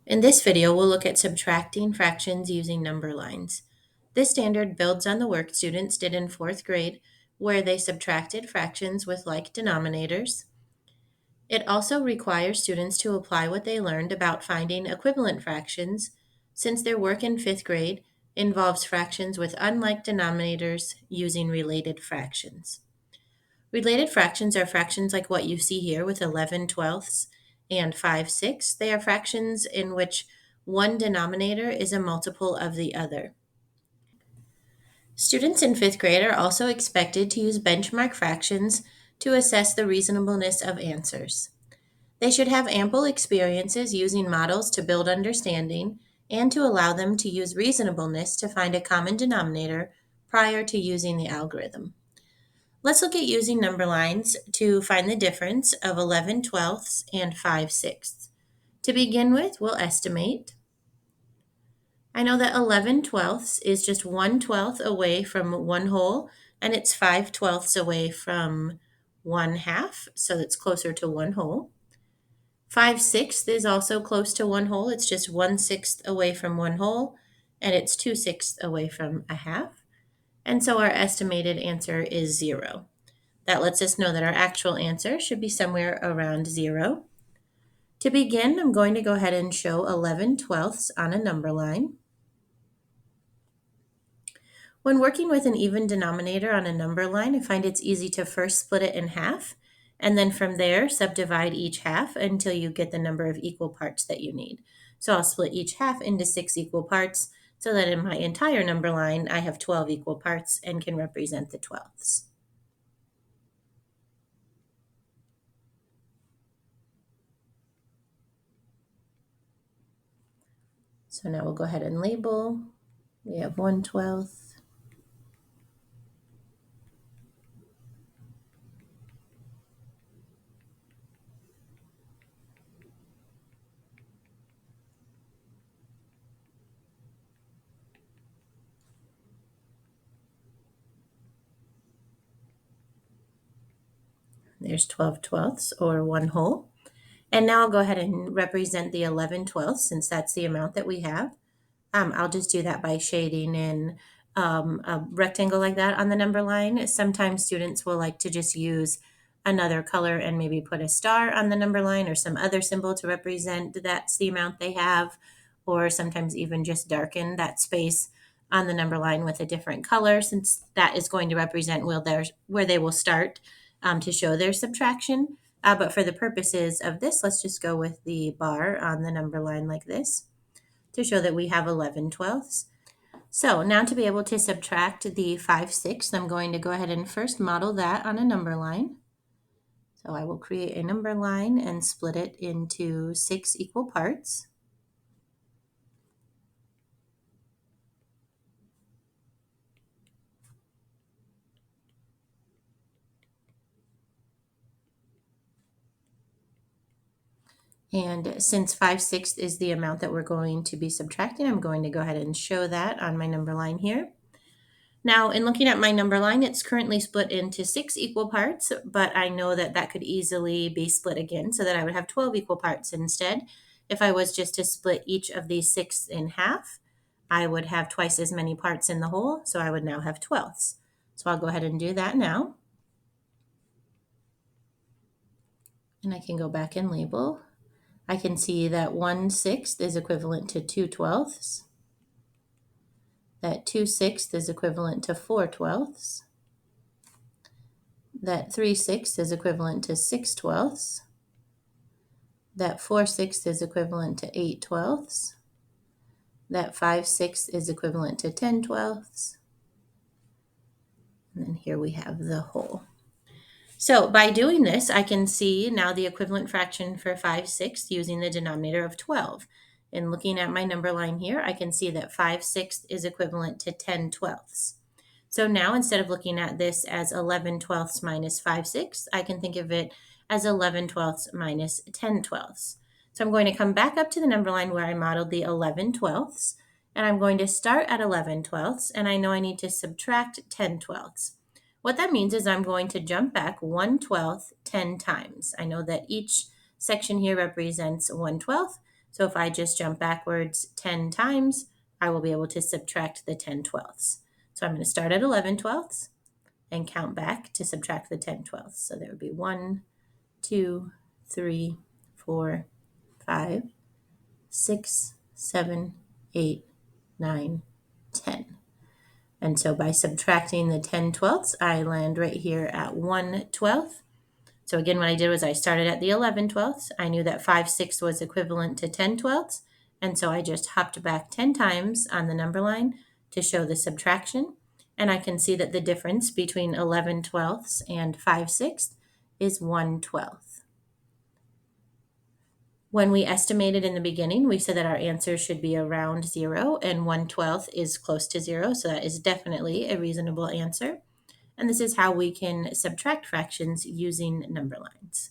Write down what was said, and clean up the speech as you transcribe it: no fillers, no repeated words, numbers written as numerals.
In this video, we'll look at subtracting fractions using number lines. This standard builds on the work students did in fourth grade, where they subtracted fractions with like denominators. It also requires students to apply what they learned about finding equivalent fractions, since their work in fifth grade involves fractions with unlike denominators using related fractions. Related fractions are fractions like what you see here with 11 twelfths and 5 sixths. They are fractions in which one denominator is a multiple of the other. Students in fifth grade are also expected to use benchmark fractions to assess the reasonableness of answers. They should have ample experiences using models to build understanding and to allow them to use reasonableness to find a common denominator prior to using the algorithm. Let's look at using number lines to find the difference of 11 twelfths and 5 sixths. To begin with, we'll estimate. I know that 11 twelfths is just 1/12 away from 1 whole, and it's 5 twelfths away from 1/2, so it's closer to 1 whole. 5 sixths is also close to 1 whole, it's just 1/6 away from 1 whole, and it's 2/6 away from 1/2. And so our estimated answer is 0. That lets us know that our actual answer should be somewhere around 0. To begin, I'm going to go ahead and show 11 twelfths on a number line. When working with an even denominator on a number line, I find it's easy to first split it in half, and then from there, subdivide each half until you get the number of equal parts that you need. So I'll split each half into 6 equal parts so that in my entire number line, I have 12 equal parts and can represent the twelfths. So now we'll go ahead and label. We have 1/12. There's 12 twelfths, or 1 whole. And now I'll go ahead and represent the 11 twelfths, since that's the amount that we have. I'll just do that by shading in a rectangle like that on the number line. Sometimes students will like to just use another color and maybe put a star on the number line or some other symbol to represent that's the amount they have, or sometimes even just darken that space on the number line with a different color, since that is going to represent where they will start to show their subtraction. But for the purposes of this, let's just go with the bar on the number line like this to show that we have 11 twelfths. So now to be able to subtract the 5 sixths, I'm going to go ahead and first model that on a number line. So I will create a number line and split it into 6 equal parts. And since 5 sixths is the amount that we're going to be subtracting, I'm going to go ahead and show that on my number line here. Now, in looking at my number line, it's currently split into 6 equal parts, but I know that that could easily be split again so that I would have 12 equal parts instead. If I was just to split each of these 6 in half, I would have twice as many parts in the whole, so I would now have twelfths. So I'll go ahead and do that now. And I can go back and label. I can see that 1/6 is equivalent to 2 twelfths. That 2 sixths is equivalent to 4 twelfths. That 3 sixths is equivalent to 6 twelfths. That 4 sixths is equivalent to 8 twelfths. That 5 sixths is equivalent to 10 twelfths. And then here we have the whole. So by doing this, I can see now the equivalent fraction for 5 sixths using the denominator of 12. And looking at my number line here, I can see that 5 sixths is equivalent to 10 twelfths. So now instead of looking at this as 11 twelfths minus 5 sixths, I can think of it as 11 twelfths minus 10 twelfths. So I'm going to come back up to the number line where I modeled the 11 twelfths, and I'm going to start at 11 twelfths, and I know I need to subtract 10 twelfths. What that means is I'm going to jump back 1/12 10 times. I know that each section here represents 1/12, So if I just jump backwards 10 times, I will be able to subtract the 10 twelfths. So I'm going to start at 11 twelfths and count back to subtract the 10 twelfths. So there would be 1, 2, 3, 4, 5, 6, 7, 8, 9, 10. And so by subtracting the 10 twelfths, I land right here at 1 twelfth. So again, what I did was I started at the 11 twelfths. I knew that 5 sixths was equivalent to 10 twelfths. And so I just hopped back 10 times on the number line to show the subtraction. And I can see that the difference between 11 twelfths and 5 sixths is 1 twelfth. When we estimated in the beginning, we said that our answer should be around 0, and 1 twelfth is close to 0, so that is definitely a reasonable answer. And this is how we can subtract fractions using number lines.